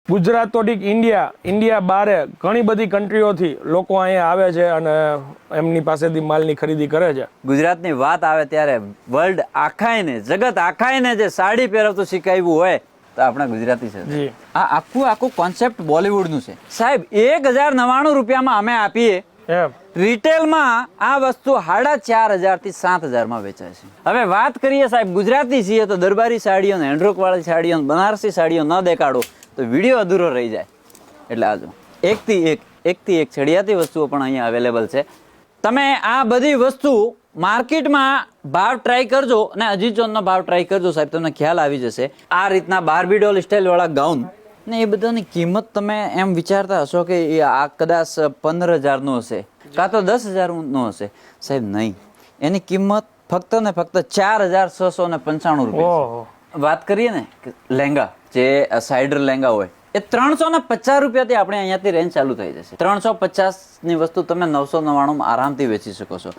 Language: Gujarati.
ગુજરાત તો ઠીક ઇન્ડિયા બારે ઘણી બધી કન્ટ્રીઓથી લોકો અહીંયા આવે છે અને એમની પાસેથી માલની ખરીદી કરે છે. ગુજરાતની વાત આવે ત્યારે વર્લ્ડ આખાઈને જગત આખાઈને જે સાડી પહેરવતું શીખાવ્યું હોય તો આપણે ગુજરાતી છે. જી આ આખું કોન્સેપ્ટ બોલિવૂડનું છે સાહેબ. 1099 રૂપિયામાં અમે આપીએ, એમ રિટેલમાં આ વસ્તુ 4500 થી 7000 માં વેચાય છે. હવે વાત કરીએ સાહેબ ગુજરાતી છીએ તો દરબારી સાડીઓ ને હેન્ડવર્ક વાળી સાડીઓ બનારસી સાડીઓ ન દેખાડો તો વિડીયો અધૂરો રહી જાય. એટલે આજો એકથી એક ચડિયાતી વસ્તુઓ પણ અહીંયા અવેલેબલ છે. તમે આ બધી વસ્તુ માર્કેટમાં ભાવ ટ્રાય કરજો અને અજીજોનનો ભાવ ટ્રાય કરજો સાહેબ, તમને ખ્યાલ આવી જશે. આ રીતના બાર્બી ડોલ સ્ટાઇલ વાળા ગાઉન ને એ બધાની કિંમત તમે એમ વિચારતા હશો કે આ કદાચ 15000 નો હશે કાં તો 10000 નો હશે. સાહેબ નહીં, એની કિંમત ફક્ત ને ફક્ત 4695 રૂપિયા. વાત કરીએ ને લહેંગા, જે સાઇડર લહેંગા હોય એ 350 રૂપિયાથી આપણે અહીંયાથી રેન્જ ચાલુ થઈ જશે. 350 ની વસ્તુ તમે 999 માં આરામથી વેચી શકો છો.